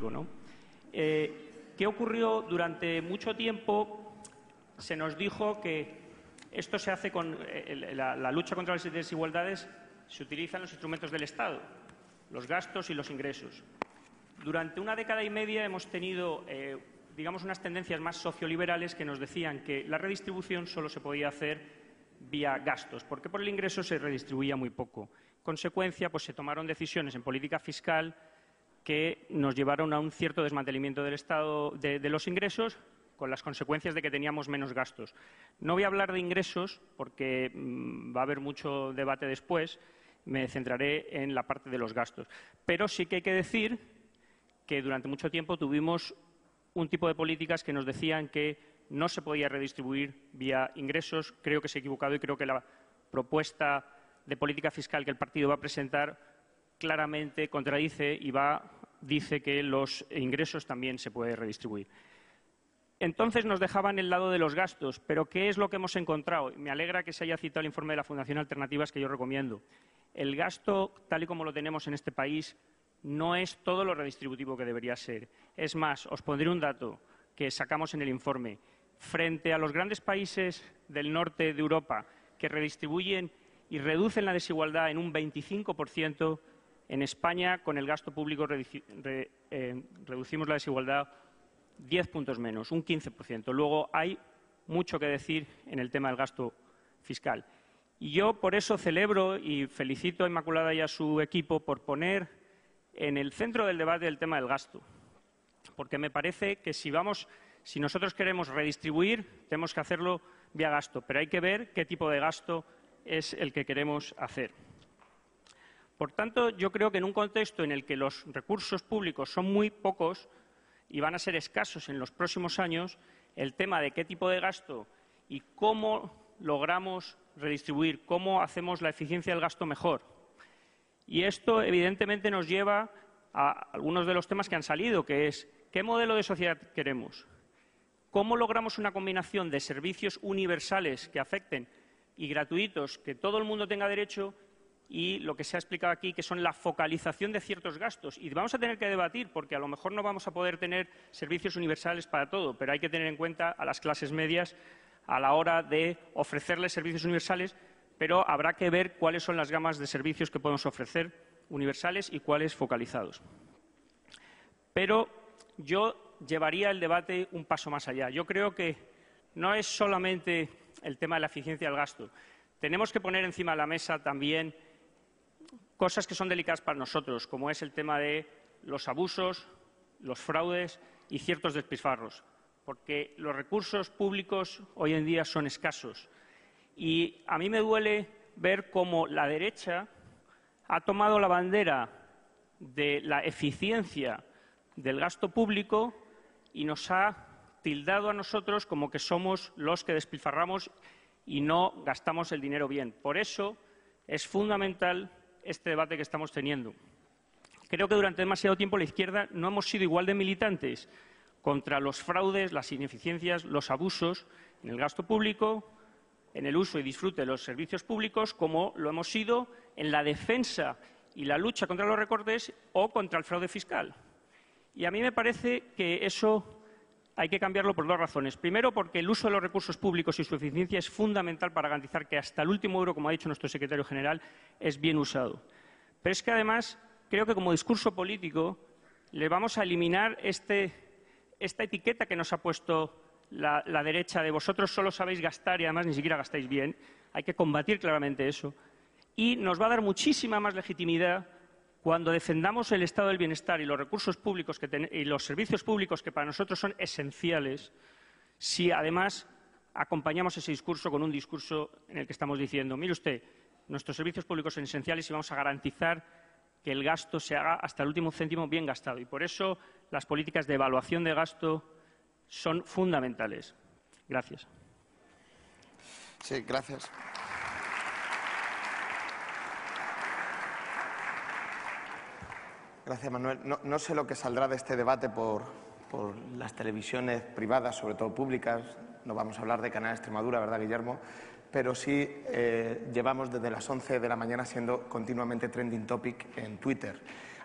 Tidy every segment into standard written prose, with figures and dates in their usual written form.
¿no? ¿Qué ocurrió? Durante mucho tiempo se nos dijo que esto se hace con la lucha contra las desigualdades, se utilizan los instrumentos del Estado, los gastos y los ingresos. Durante una década y media hemos tenido, digamos, unas tendencias más socioliberales que nos decían que la redistribución solo se podía hacer vía gastos, porque por el ingreso se redistribuía muy poco. En consecuencia, pues se tomaron decisiones en política fiscal que nos llevaron a un cierto desmantelamiento del Estado de los ingresos, con las consecuencias de que teníamos menos gastos. No voy a hablar de ingresos porque va a haber mucho debate después, me centraré en la parte de los gastos. Pero sí que hay que decir que durante mucho tiempo tuvimos un tipo de políticas que nos decían que no se podía redistribuir vía ingresos. Creo que se ha equivocado y creo que la propuesta de política fiscal que el partido va a presentar claramente contradice y dice que los ingresos también se pueden redistribuir. Entonces nos dejaban el lado de los gastos, pero ¿qué es lo que hemos encontrado? Me alegra que se haya citado el informe de la Fundación Alternativas, que yo recomiendo. El gasto, tal y como lo tenemos en este país, no es todo lo redistributivo que debería ser. Es más, os pondré un dato que sacamos en el informe. Frente a los grandes países del norte de Europa que redistribuyen y reducen la desigualdad en un 25%, en España, con el gasto público, reducimos la desigualdad 10 puntos menos, un 15%. Luego, hay mucho que decir en el tema del gasto fiscal. Y yo, por eso, celebro y felicito a Inmaculada y a su equipo por poner en el centro del debate el tema del gasto. Porque me parece que si nosotros queremos redistribuir, tenemos que hacerlo vía gasto. Pero hay que ver qué tipo de gasto es el que queremos hacer. Por tanto, yo creo que en un contexto en el que los recursos públicos son muy pocos y van a ser escasos en los próximos años, el tema de qué tipo de gasto y cómo logramos redistribuir, cómo hacemos la eficiencia del gasto mejor. Y esto, evidentemente, nos lleva a algunos de los temas que han salido, que es ¿qué modelo de sociedad queremos? ¿Cómo logramos una combinación de servicios universales que afecten y gratuitos, que todo el mundo tenga derecho, y lo que se ha explicado aquí, que son la focalización de ciertos gastos? Y vamos a tener que debatir, porque a lo mejor no vamos a poder tener servicios universales para todo, pero hay que tener en cuenta a las clases medias a la hora de ofrecerles servicios universales, pero habrá que ver cuáles son las gamas de servicios que podemos ofrecer universales y cuáles focalizados. Pero yo llevaría el debate un paso más allá. Yo creo que no es solamente el tema de la eficiencia del gasto. Tenemos que poner encima de la mesa también cosas que son delicadas para nosotros, como es el tema de los abusos, los fraudes y ciertos despilfarros, porque los recursos públicos hoy en día son escasos. Y a mí me duele ver cómo la derecha ha tomado la bandera de la eficiencia del gasto público y nos ha tildado a nosotros como que somos los que despilfarramos y no gastamos el dinero bien. Por eso es fundamental este debate que estamos teniendo. Creo que durante demasiado tiempo la izquierda no hemos sido igual de militantes contra los fraudes, las ineficiencias, los abusos en el gasto público, en el uso y disfrute de los servicios públicos, como lo hemos sido en la defensa y la lucha contra los recortes o contra el fraude fiscal. Y a mí me parece que eso hay que cambiarlo por dos razones. Primero, porque el uso de los recursos públicos y su eficiencia es fundamental para garantizar que hasta el último euro, como ha dicho nuestro secretario general, es bien usado. Pero es que, además, creo que como discurso político le vamos a eliminar esta etiqueta que nos ha puesto la derecha de vosotros solo sabéis gastar y además ni siquiera gastáis bien. Hay que combatir claramente eso. Y nos va a dar muchísima más legitimidad cuando defendamos el estado del bienestar y los recursos públicos y los servicios públicos que para nosotros son esenciales, si además acompañamos ese discurso con un discurso en el que estamos diciendo, mire usted, nuestros servicios públicos son esenciales y vamos a garantizar que el gasto se haga hasta el último céntimo bien gastado. Y por eso las políticas de evaluación de gasto son fundamentales. Gracias. Sí, gracias. Gracias, Manuel. No sé lo que saldrá de este debate por las televisiones privadas, sobre todo públicas. No vamos a hablar de Canal Extremadura, ¿verdad, Guillermo? Pero sí llevamos desde las 11 de la mañana siendo continuamente trending topic en Twitter.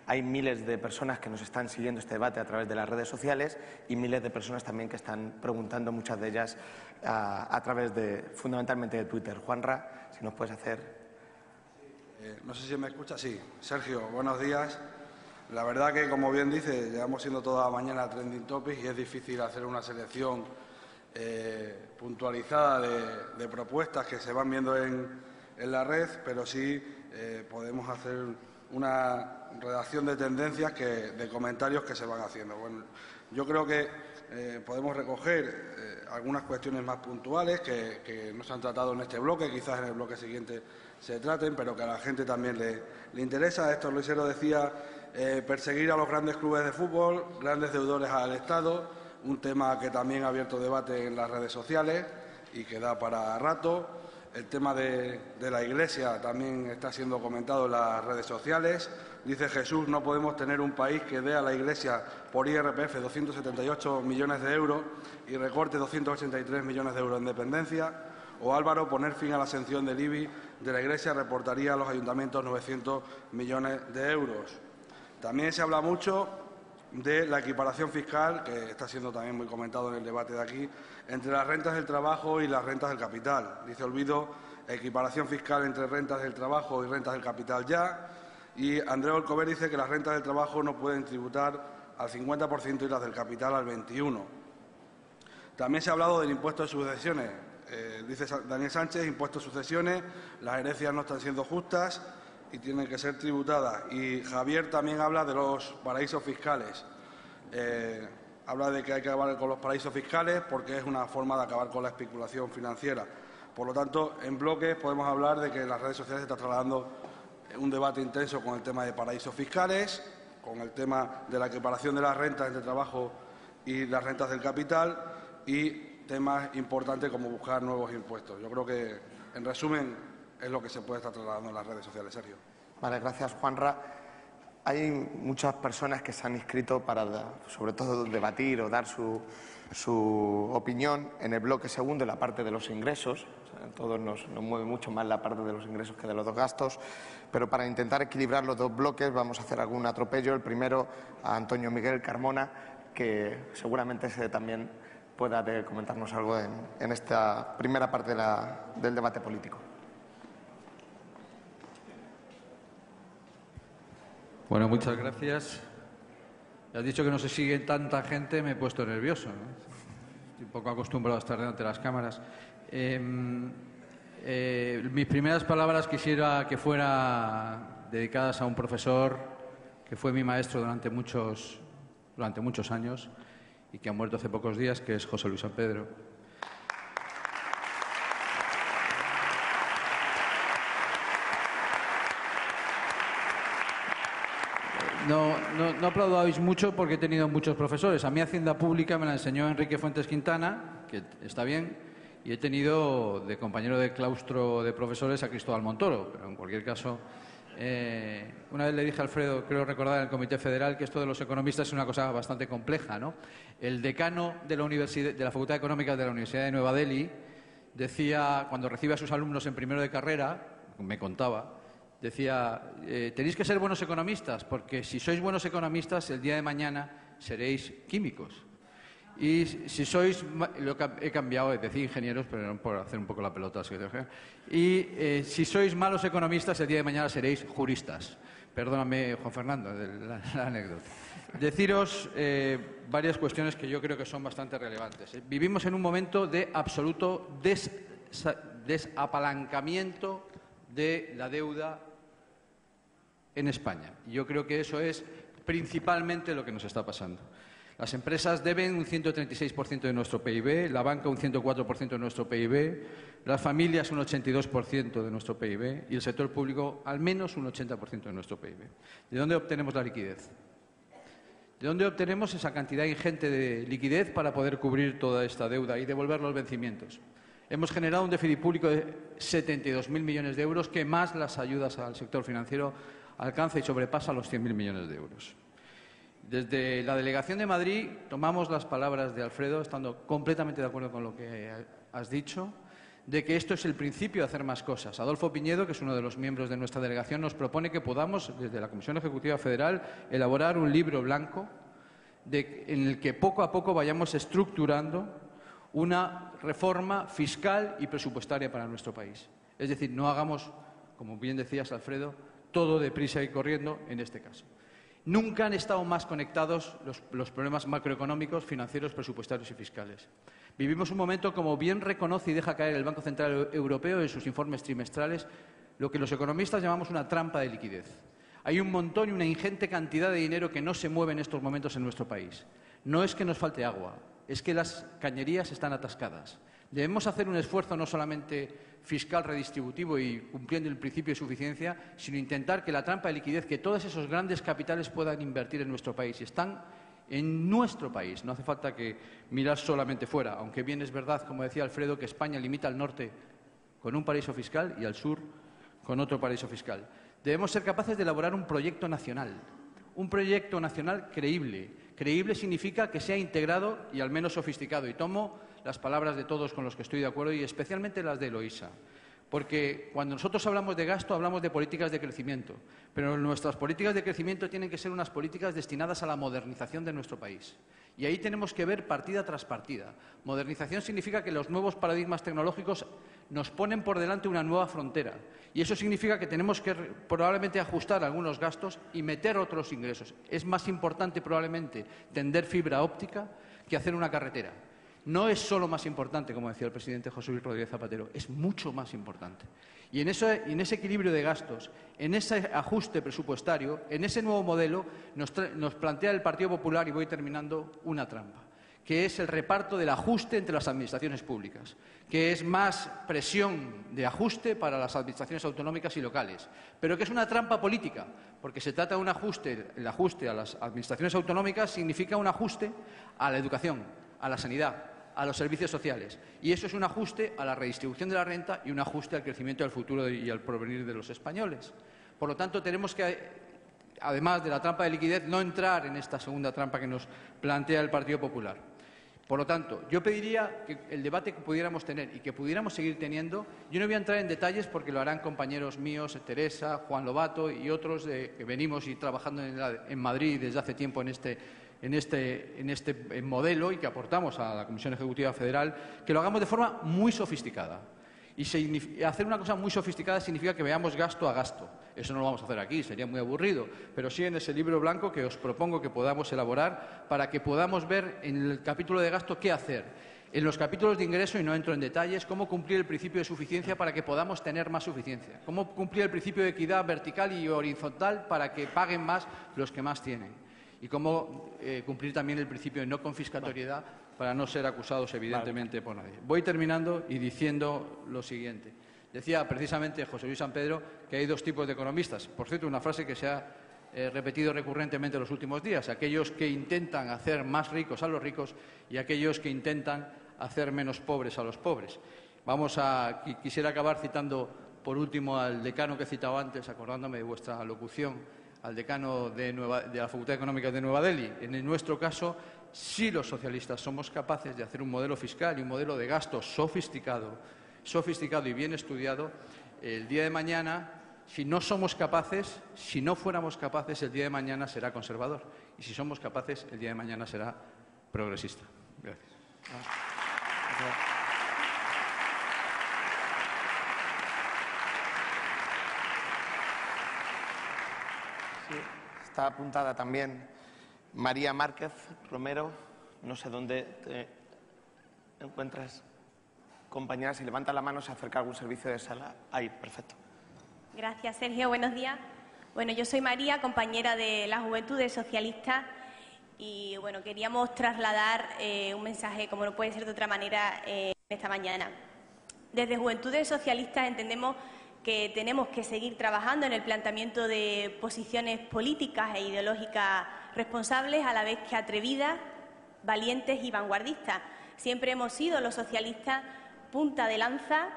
Hay miles de personas que nos están siguiendo este debate a través de las redes sociales y miles de personas también que están preguntando, muchas de ellas a través fundamentalmente de Twitter. Juanra, si nos puedes hacer... No sé si me escucha. Sí. Sergio, buenos días. La verdad que, como bien dice, llevamos siendo toda la mañana trending topic y es difícil hacer una selección puntualizada de propuestas que se van viendo en la red, pero sí podemos hacer una redacción de tendencias de comentarios que se van haciendo. Bueno, yo creo que podemos recoger algunas cuestiones más puntuales que no se han tratado en este bloque, quizás en el bloque siguiente se traten, pero que a la gente también le interesa. Héctor Luisero decía perseguir a los grandes clubes de fútbol, grandes deudores al Estado, un tema que también ha abierto debate en las redes sociales y que da para rato. El tema de la Iglesia también está siendo comentado en las redes sociales. Dice Jesús, no podemos tener un país que dé a la Iglesia por IRPF 278 millones de euros y recorte 283 millones de euros en dependencia. O Álvaro, poner fin a la exención del IBI de la Iglesia reportaría a los ayuntamientos 900 millones de euros. También se habla mucho de la equiparación fiscal, que está siendo también muy comentado en el debate de aquí, entre las rentas del trabajo y las rentas del capital. Dice Olvido, equiparación fiscal entre rentas del trabajo y rentas del capital ya. Y Andreu Alcover dice que las rentas del trabajo no pueden tributar al 50% y las del capital al 21%. También se ha hablado del impuesto de sucesiones. Dice Daniel Sánchez, impuesto de sucesiones, las herencias no están siendo justas y tienen que ser tributadas. Y Javier también habla de los paraísos fiscales. Habla de que hay que acabar con los paraísos fiscales porque es una forma de acabar con la especulación financiera. Por lo tanto, en bloques podemos hablar de que en las redes sociales se está trasladando un debate intenso con el tema de paraísos fiscales, con el tema de la equiparación de las rentas entre trabajo y las rentas del capital y temas importantes como buscar nuevos impuestos. Yo creo que, en resumen, es lo que se puede estar trasladando en las redes sociales. Sergio. Vale, gracias, Juanra. Hay muchas personas que se han inscrito para, sobre todo, debatir o dar su opinión en el bloque segundo, en la parte de los ingresos. O sea, a todos nos mueve mucho más la parte de los ingresos que de los gastos, pero para intentar equilibrar los dos bloques vamos a hacer algún atropello. El primero a Antonio Miguel Carmona, que seguramente también pueda comentarnos algo en esta primera parte del debate político. Bueno, muchas gracias. Ya has dicho que no se sigue tanta gente, me he puesto nervioso, ¿no? Estoy un poco acostumbrado a estar delante de las cámaras. Mis primeras palabras quisiera que fueran dedicadas a un profesor que fue mi maestro durante muchos años y que ha muerto hace pocos días, que es José Luis San Pedro. No aplaudáis mucho porque he tenido muchos profesores. A mí Hacienda Pública me la enseñó Enrique Fuentes Quintana, que está bien, y he tenido de compañero de claustro de profesores a Cristóbal Montoro, pero en cualquier caso, una vez le dije a Alfredo, creo recordar en el Comité Federal, que esto de los economistas es una cosa bastante compleja, ¿no? El decano de la Facultad Económica de la Universidad de Nueva Delhi decía, cuando recibe a sus alumnos en primero de carrera, me contaba, decía, tenéis que ser buenos economistas, porque si sois buenos economistas, el día de mañana seréis químicos. Y si sois, he cambiado, decía ingenieros, pero no por hacer un poco la pelota. Y si sois malos economistas, el día de mañana seréis juristas. Perdóname, Juan Fernando, la anécdota. Deciros varias cuestiones que yo creo que son bastante relevantes. Vivimos en un momento de absoluto desapalancamiento de la deuda en España. Yo creo que eso es principalmente lo que nos está pasando. Las empresas deben un 136% de nuestro PIB, la banca un 104% de nuestro PIB, las familias un 82% de nuestro PIB y el sector público al menos un 80% de nuestro PIB. ¿De dónde obtenemos la liquidez? ¿De dónde obtenemos esa cantidad ingente de liquidez para poder cubrir toda esta deuda y devolver los vencimientos? Hemos generado un déficit público de 72.000 millones de euros, que más las ayudas al sector financiero alcanza y sobrepasa los 100.000 millones de euros. Desde la Delegación de Madrid tomamos las palabras de Alfredo, estando completamente de acuerdo con lo que has dicho, de que esto es el principio de hacer más cosas. Adolfo Piñedo, que es uno de los miembros de nuestra delegación, nos propone que podamos, desde la Comisión Ejecutiva Federal, elaborar un libro blanco en el que poco a poco vayamos estructurando una reforma fiscal y presupuestaria para nuestro país. Es decir, no hagamos, como bien decías, Alfredo, todo deprisa y corriendo en este caso. Nunca han estado más conectados los problemas macroeconómicos, financieros, presupuestarios y fiscales. Vivimos un momento, como bien reconoce y deja caer el Banco Central Europeo en sus informes trimestrales, lo que los economistas llamamos una trampa de liquidez. Hay un montón y una ingente cantidad de dinero que no se mueve en estos momentos en nuestro país. No es que nos falte agua, es que las cañerías están atascadas. Debemos hacer un esfuerzo no solamente fiscal redistributivo y cumpliendo el principio de suficiencia, sino intentar que la trampa de liquidez, que todos esos grandes capitales puedan invertir en nuestro país. Y están en nuestro país, no hace falta que mirar solamente fuera, aunque bien es verdad, como decía Alfredo, que España limita al norte con un paraíso fiscal y al sur con otro paraíso fiscal. Debemos ser capaces de elaborar un proyecto nacional creíble. Creíble significa que sea integrado y al menos sofisticado. Y tomo las palabras de todos con los que estoy de acuerdo y especialmente las de Eloísa. Porque cuando nosotros hablamos de gasto, hablamos de políticas de crecimiento. Pero nuestras políticas de crecimiento tienen que ser unas políticas destinadas a la modernización de nuestro país. Y ahí tenemos que ver partida tras partida. Modernización significa que los nuevos paradigmas tecnológicos nos ponen por delante una nueva frontera. Y eso significa que tenemos que probablemente ajustar algunos gastos y meter otros ingresos. Es más importante probablemente tender fibra óptica que hacer una carretera. No es solo más importante, como decía el presidente José Luis Rodríguez Zapatero, es mucho más importante. Y en ese equilibrio de gastos, en ese ajuste presupuestario, en ese nuevo modelo, nos plantea el Partido Popular, y voy terminando, una trampa, que es el reparto del ajuste entre las administraciones públicas, que es más presión de ajuste para las administraciones autonómicas y locales, pero que es una trampa política, porque se trata de un ajuste. El ajuste a las administraciones autonómicas significa un ajuste a la educación, a la sanidad, a los servicios sociales. Y eso es un ajuste a la redistribución de la renta y un ajuste al crecimiento del futuro y al porvenir de los españoles. Por lo tanto, tenemos que, además de la trampa de liquidez, no entrar en esta segunda trampa que nos plantea el Partido Popular. Por lo tanto, yo pediría que el debate que pudiéramos tener y que pudiéramos seguir teniendo, yo no voy a entrar en detalles porque lo harán compañeros míos, Teresa, Juan Lobato y otros que venimos y trabajando en Madrid desde hace tiempo en este modelo y que aportamos a la Comisión Ejecutiva Federal, que lo hagamos de forma muy sofisticada. Y hacer una cosa muy sofisticada significa que veamos gasto a gasto. Eso no lo vamos a hacer aquí, sería muy aburrido, pero sí en ese libro blanco que os propongo que podamos elaborar para que podamos ver en el capítulo de gasto qué hacer. En los capítulos de ingreso, y no entro en detalles, cómo cumplir el principio de suficiencia para que podamos tener más suficiencia. Cómo cumplir el principio de equidad vertical y horizontal para que paguen más los que más tienen. Y cómo cumplir también el principio de no confiscatoriedad para no ser acusados, evidentemente, por nadie. Voy terminando y diciendo lo siguiente. Decía precisamente José Luis San Pedro que hay dos tipos de economistas. Por cierto, una frase que se ha repetido recurrentemente en los últimos días. Aquellos que intentan hacer más ricos a los ricos y aquellos que intentan hacer menos pobres a los pobres. Quisiera acabar citando, por último, al decano que he citado antes, acordándome de vuestra locución, al decano de la Facultad de Económicas de Nueva Delhi. En nuestro caso, si los socialistas somos capaces de hacer un modelo fiscal y un modelo de gasto sofisticado y bien estudiado, el día de mañana, si no fuéramos capaces, el día de mañana será conservador. Y si somos capaces, el día de mañana será progresista. Gracias. Sí, está apuntada también María Márquez Romero. No sé dónde te encuentras, compañera. Si levanta la mano, se acerca a algún servicio de sala. Ahí, perfecto. Gracias, Sergio. Buenos días. Bueno, yo soy María, compañera de la Juventudes Socialistas, y bueno, queríamos trasladar un mensaje, como no puede ser de otra manera, esta mañana. Desde Juventudes Socialistas entendemos que tenemos que seguir trabajando en el planteamiento de posiciones políticas e ideológicas responsables, a la vez que atrevidas, valientes y vanguardistas. Siempre hemos sido los socialistas punta de lanza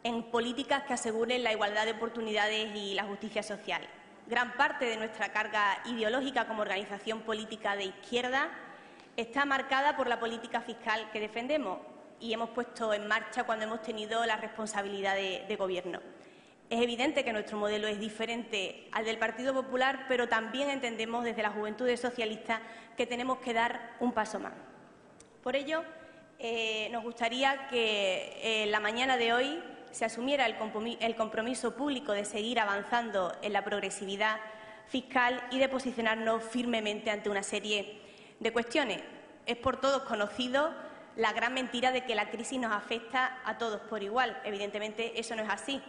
en políticas que aseguren la igualdad de oportunidades y la justicia social. Gran parte de nuestra carga ideológica como organización política de izquierda está marcada por la política fiscal que defendemos. y hemos puesto en marcha cuando hemos tenido la responsabilidad de gobierno. Es evidente que nuestro modelo es diferente al del Partido Popular, pero también entendemos desde las Juventudes Socialistas que tenemos que dar un paso más. Por ello, nos gustaría que en la mañana de hoy se asumiera el compromiso público de seguir avanzando en la progresividad fiscal y de posicionarnos firmemente ante una serie de cuestiones. Es por todos conocido la gran mentira de que la crisis nos afecta a todos por igual. Evidentemente, eso no es así.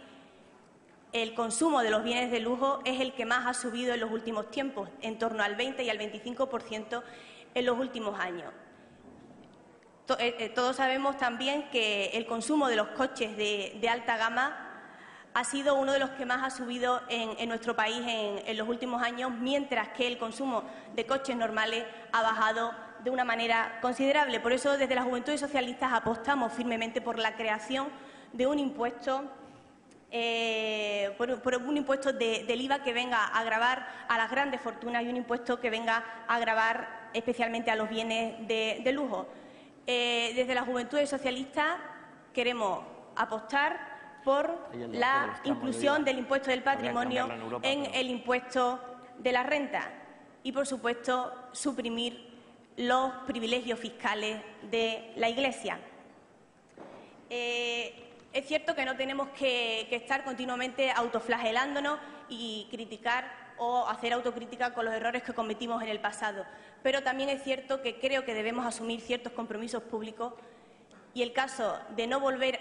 El consumo de los bienes de lujo es el que más ha subido en los últimos tiempos, en torno al 20 y al 25% en los últimos años. Todos sabemos también que el consumo de los coches de alta gama ha sido uno de los que más ha subido en nuestro país en los últimos años, mientras que el consumo de coches normales ha bajado de una manera considerable. Por eso, desde las Juventudes Socialistas apostamos firmemente por la creación de un impuesto, por un impuesto del IVA que venga a gravar a las grandes fortunas y un impuesto que venga a gravar especialmente a los bienes de lujo. Desde las Juventudes Socialistas queremos apostar por la inclusión del impuesto del patrimonio en el impuesto de la renta y, por supuesto, suprimir los privilegios fiscales de la Iglesia. Es cierto que no tenemos que estar continuamente autoflagelándonos y criticar o hacer autocrítica con los errores que cometimos en el pasado, pero también es cierto que creo que debemos asumir ciertos compromisos públicos y el caso de no volver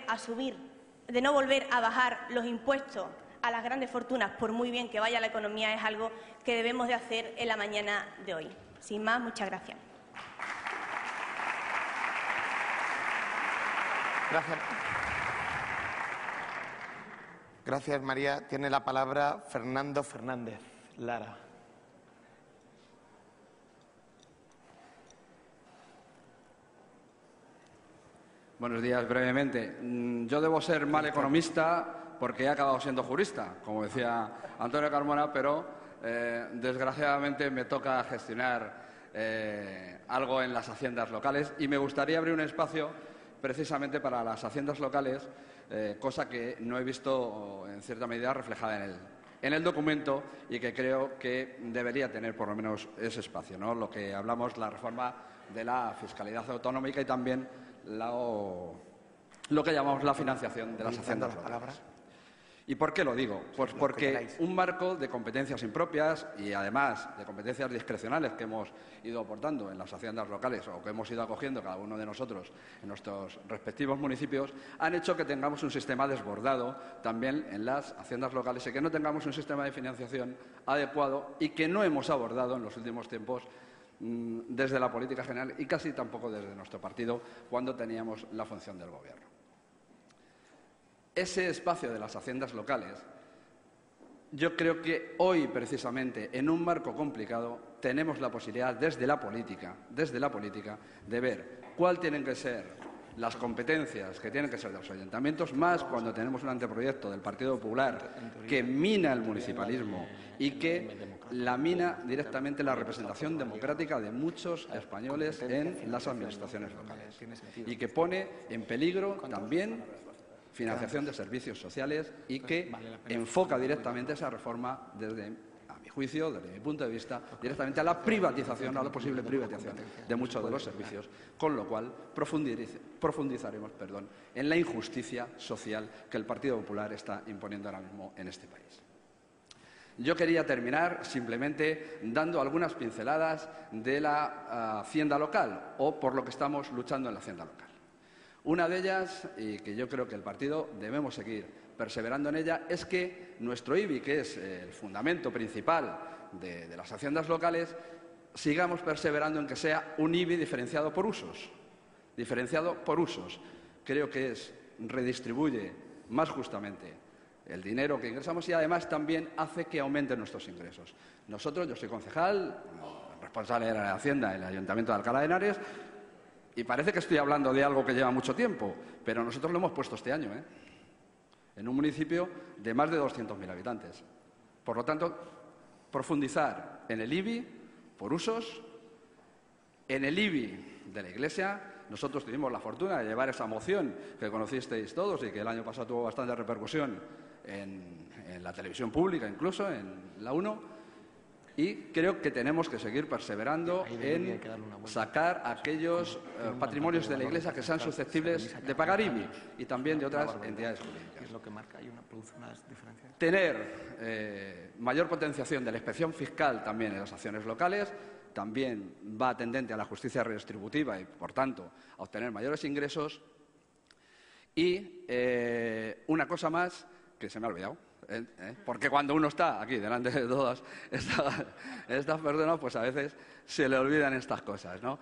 a bajar los impuestos a las grandes fortunas, por muy bien que vaya la economía, es algo que debemos de hacer en la mañana de hoy. Sin más, muchas gracias. Gracias. Gracias, María. Tiene la palabra Fernando Fernández Lara. Buenos días, brevemente. Yo debo ser mal economista porque he acabado siendo jurista, como decía Antonio Carmona, pero desgraciadamente me toca gestionar algo en las haciendas locales y me gustaría abrir un espacio precisamente para las haciendas locales, cosa que no he visto en cierta medida reflejada en el documento y que creo que debería tener por lo menos ese espacio, ¿no? Lo que hablamos, la reforma de la fiscalidad autonómica y también lo que llamamos la financiación de las haciendas locales. ¿Y por qué lo digo? Pues porque un marco de competencias impropias y además de competencias discrecionales que hemos ido aportando en las haciendas locales o que hemos ido acogiendo cada uno de nosotros en nuestros respectivos municipios han hecho que tengamos un sistema desbordado también en las haciendas locales y que no tengamos un sistema de financiación adecuado y que no hemos abordado en los últimos tiempos desde la política general y casi tampoco desde nuestro partido cuando teníamos la función del gobierno. Ese espacio de las haciendas locales, yo creo que hoy, precisamente, en un marco complicado, tenemos la posibilidad desde la política, de ver cuáles tienen que ser las competencias que tienen que ser de los ayuntamientos, más cuando tenemos un anteproyecto del Partido Popular que mina el municipalismo y que lamina directamente la representación democrática de muchos españoles en las administraciones locales y que pone en peligro también financiación de servicios sociales y que enfoca directamente esa reforma desde, a mi juicio, desde mi punto de vista, directamente a la privatización, a la posible privatización de muchos de los servicios, con lo cual profundizaremos en la injusticia social que el Partido Popular está imponiendo ahora mismo en este país. Yo quería terminar simplemente dando algunas pinceladas de la hacienda local o por lo que estamos luchando en la hacienda local. Una de ellas, y que yo creo que el partido debemos seguir perseverando en ella, es que nuestro IBI, que es el fundamento principal de las haciendas locales, sigamos perseverando en que sea un IBI diferenciado por usos. Creo que redistribuye más justamente el dinero que ingresamos y además también hace que aumenten nuestros ingresos. Yo soy concejal, responsable de la Hacienda en el Ayuntamiento de Alcalá de Henares, y parece que estoy hablando de algo que lleva mucho tiempo, pero nosotros lo hemos puesto este año, en un municipio de más de 200.000 habitantes. Por lo tanto, profundizar en el IBI por usos, en el IBI de la Iglesia Nosotros tuvimos la fortuna de llevar esa moción que conocisteis todos y que el año pasado tuvo bastante repercusión en la televisión pública, incluso en la 1. Y creo que tenemos que seguir perseverando en sacar aquellos patrimonios de la Iglesia que sean susceptibles de pagar IBI y también de otras entidades jurídicas. Tener mayor potenciación de la inspección fiscal también en las acciones locales también va tendente a la justicia redistributiva y, por tanto, a obtener mayores ingresos. Y una cosa más que se me ha olvidado. Porque cuando uno está aquí delante de todas estas personas, pues a veces se le olvidan estas cosas, ¿no?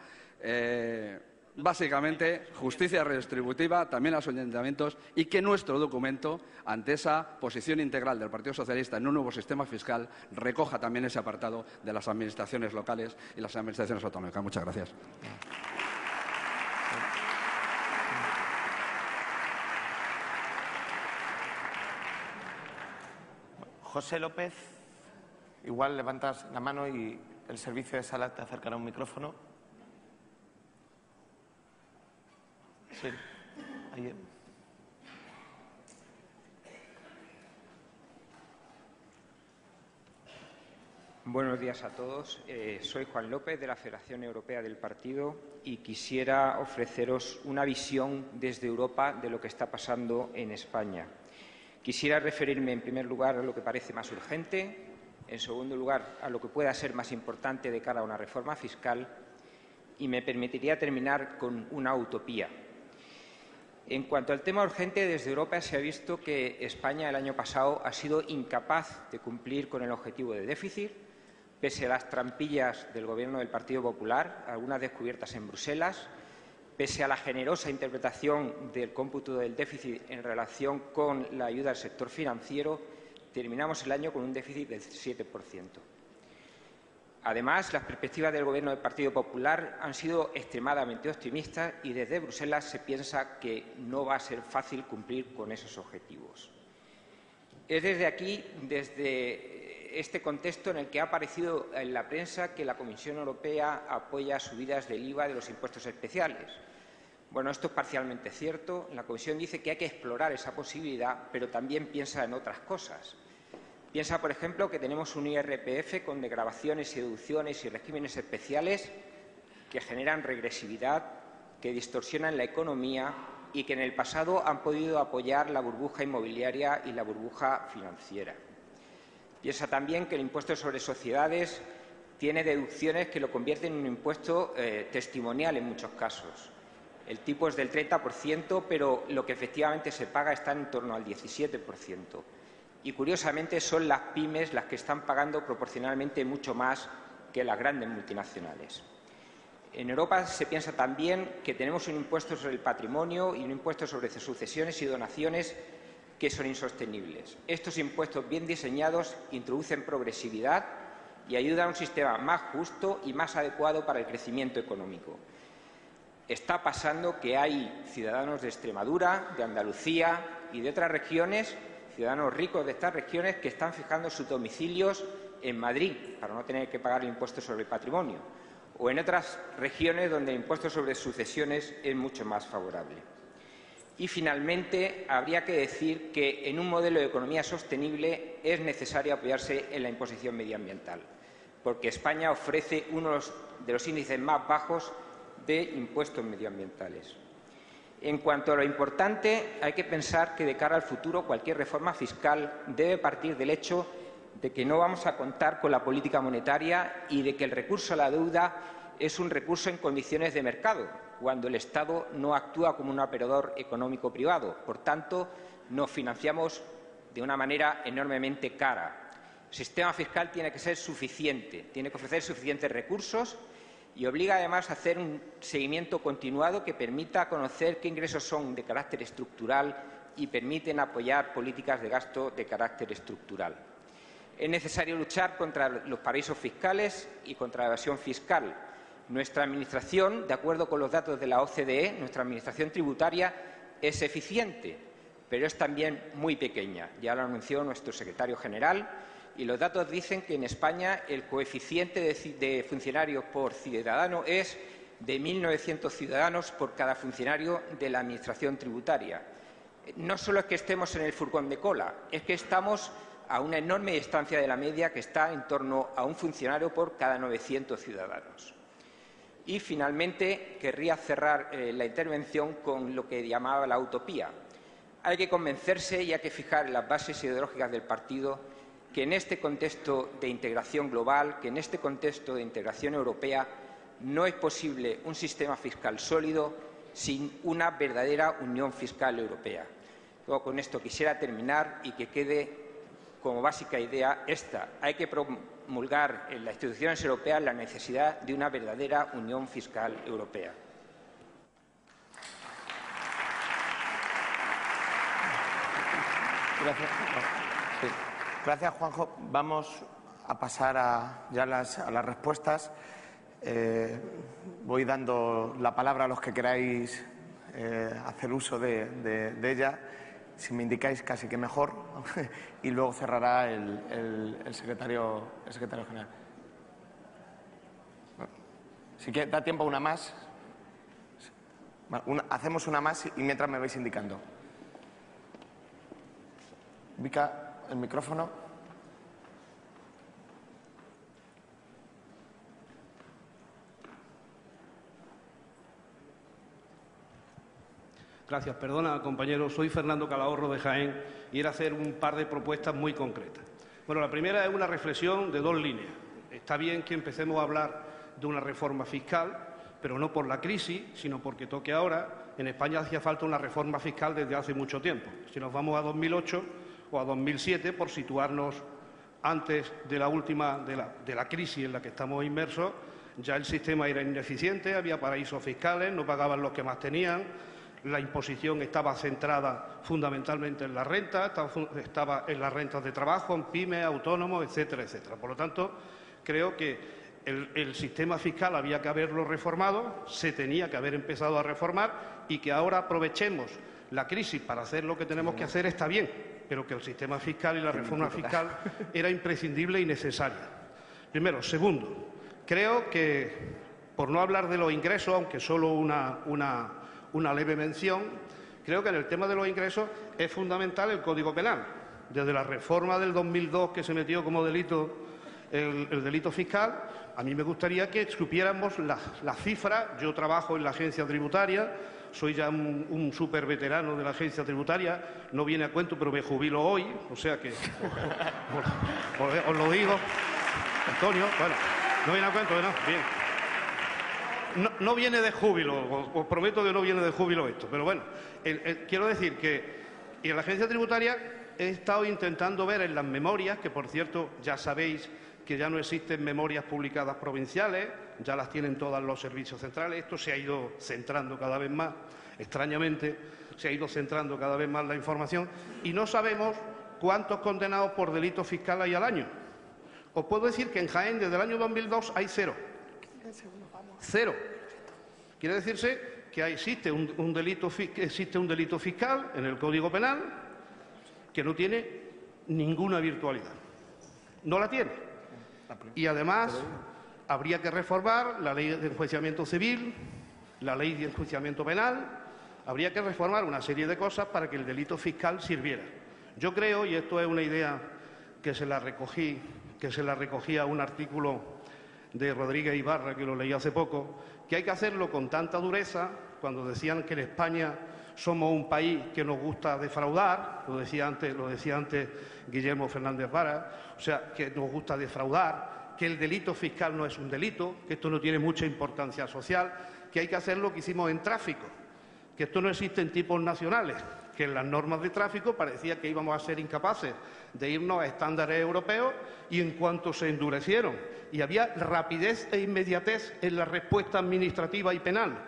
Básicamente, justicia redistributiva, también a los ayuntamientos, y que nuestro documento, ante esa posición integral del Partido Socialista en un nuevo sistema fiscal, recoja también ese apartado de las administraciones locales y las administraciones autonómicas. Muchas gracias. José López, igual levantas la mano y el servicio de sala te acercará un micrófono. Sí, ahí. Buenos días a todos. Soy Juan López, de la Federación Europea del Partido, y quisiera ofreceros una visión desde Europa de lo que está pasando en España. Quisiera referirme, en primer lugar, a lo que parece más urgente, en segundo lugar, a lo que pueda ser más importante de cara a una reforma fiscal, y me permitiría terminar con una utopía. En cuanto al tema urgente, desde Europa se ha visto que España el año pasado ha sido incapaz de cumplir con el objetivo de déficit, pese a las trampillas del Gobierno del Partido Popular, algunas descubiertas en Bruselas, pese a la generosa interpretación del cómputo del déficit en relación con la ayuda al sector financiero, terminamos el año con un déficit del 7%. Además, las perspectivas del Gobierno del Partido Popular han sido extremadamente optimistas y desde Bruselas se piensa que no va a ser fácil cumplir con esos objetivos. Es desde aquí, desde este contexto en el que ha aparecido en la prensa que la Comisión Europea apoya subidas del IVA de los impuestos especiales. Bueno, esto es parcialmente cierto. La Comisión dice que hay que explorar esa posibilidad, pero también piensa en otras cosas. Piensa, por ejemplo, que tenemos un IRPF con desgravaciones y deducciones y regímenes especiales que generan regresividad, que distorsionan la economía y que en el pasado han podido apoyar la burbuja inmobiliaria y la burbuja financiera. Piensa también que el impuesto sobre sociedades tiene deducciones que lo convierten en un impuesto testimonial en muchos casos. El tipo es del 30%, pero lo que efectivamente se paga está en torno al 17%. Y, curiosamente, son las pymes las que están pagando proporcionalmente mucho más que las grandes multinacionales. En Europa se piensa también que tenemos un impuesto sobre el patrimonio y un impuesto sobre sucesiones y donaciones que son insostenibles. Estos impuestos bien diseñados introducen progresividad y ayudan a un sistema más justo y más adecuado para el crecimiento económico. Está pasando que hay ciudadanos de Extremadura, de Andalucía y de otras regiones, ciudadanos ricos de estas regiones, que están fijando sus domicilios en Madrid para no tener que pagar el impuesto sobre el patrimonio, o en otras regiones donde el impuesto sobre sucesiones es mucho más favorable. Y, finalmente, habría que decir que en un modelo de economía sostenible es necesario apoyarse en la imposición medioambiental, porque España ofrece uno de los índices más bajos de impuestos medioambientales. En cuanto a lo importante, hay que pensar que de cara al futuro cualquier reforma fiscal debe partir del hecho de que no vamos a contar con la política monetaria y de que el recurso a la deuda es un recurso en condiciones de mercado, cuando el Estado no actúa como un operador económico privado. Por tanto, nos financiamos de una manera enormemente cara. El sistema fiscal tiene que ser suficiente, tiene que ofrecer suficientes recursos y obliga además a hacer un seguimiento continuado que permita conocer qué ingresos son de carácter estructural y permiten apoyar políticas de gasto de carácter estructural. Es necesario luchar contra los paraísos fiscales y contra la evasión fiscal. Nuestra Administración, de acuerdo con los datos de la OCDE, nuestra Administración tributaria es eficiente, pero es también muy pequeña. Ya lo anunció nuestro secretario general. Y los datos dicen que en España el coeficiente de funcionarios por ciudadano es de 1.900 ciudadanos por cada funcionario de la Administración tributaria. No solo es que estemos en el furgón de cola, es que estamos a una enorme distancia de la media, que está en torno a un funcionario por cada 900 ciudadanos. Y, finalmente, querría cerrar la intervención con lo que llamaba la utopía. Hay que convencerse y hay que fijar en las bases ideológicas del partido que en este contexto de integración global, que en este contexto de integración europea, no es posible un sistema fiscal sólido sin una verdadera unión fiscal europea. Luego, con esto quisiera terminar y que quede como básica idea esta: hay que promulgar en las instituciones europeas la necesidad de una verdadera unión fiscal europea. Gracias. Sí. Gracias, Juanjo. Vamos a pasar a las respuestas. Voy dando la palabra a los que queráis hacer uso de ella. Si me indicáis, casi que mejor. Y luego cerrará el secretario general. Si que da tiempo a una más. Hacemos una más y mientras me vais indicando. Ubica el micrófono. Gracias. Perdona, compañero. Soy Fernando Calahorro, de Jaén, y era hacer un par de propuestas muy concretas. Bueno, la primera es una reflexión de dos líneas. Está bien que empecemos a hablar de una reforma fiscal, pero no por la crisis, sino porque toque ahora. En España hacía falta una reforma fiscal desde hace mucho tiempo. Si nos vamos a 2008 o a 2007, por situarnos antes de la última de la crisis en la que estamos inmersos, ya el sistema era ineficiente, había paraísos fiscales, no pagaban los que más tenían, la imposición estaba centrada fundamentalmente en la renta, estaba en las rentas de trabajo, en pymes, autónomos, etcétera, etcétera. Por lo tanto, creo que el sistema fiscal había que haberlo reformado, se tenía que haber empezado a reformar, y que ahora aprovechemos la crisis para hacer lo que tenemos que hacer está bien, pero que el sistema fiscal y la reforma fiscal era imprescindible y necesaria. Primero. Segundo, creo que, por no hablar de los ingresos, aunque solo una leve mención, creo que en el tema de los ingresos es fundamental el Código Penal. Desde la reforma del 2002, que se metió como delito el delito fiscal, a mí me gustaría que supiéramos las cifras. Yo trabajo en la agencia tributaria, soy ya un súper veterano de la agencia tributaria, no viene a cuento, pero me jubilo hoy, o sea que os lo digo, Antonio, bueno, no viene a cuento, ¿no? Bien. No viene de júbilo, os prometo que no viene de júbilo esto, pero bueno, quiero decir que en la agencia tributaria he estado intentando ver en las memorias, que por cierto ya sabéis que ya no existen memorias publicadas provinciales, ya las tienen todos los servicios centrales. Esto se ha ido centrando cada vez más, extrañamente, se ha ido centrando cada vez más la información, y no sabemos cuántos condenados por delito fiscal hay al año. Os puedo decir que en Jaén, desde el año 2002, hay cero. Cero. Quiere decirse que existe un delito fiscal en el Código Penal que no tiene ninguna virtualidad. No la tiene. Y además habría que reformar la ley de enjuiciamiento civil, la ley de enjuiciamiento penal, habría que reformar una serie de cosas para que el delito fiscal sirviera. Yo creo, y esto es una idea que se la recogí a un artículo de Rodríguez Ibarra, que lo leí hace poco, que hay que hacerlo con tanta dureza, cuando decían que en España somos un país que nos gusta defraudar, lo decía antes Guillermo Fernández Vara, o sea, que nos gusta defraudar, que el delito fiscal no es un delito, que esto no tiene mucha importancia social, que hay que hacer lo que hicimos en tráfico, que esto no existe en tipos nacionales, que en las normas de tráfico parecía que íbamos a ser incapaces de irnos a estándares europeos, y en cuanto se endurecieron y había rapidez e inmediatez en la respuesta administrativa y penal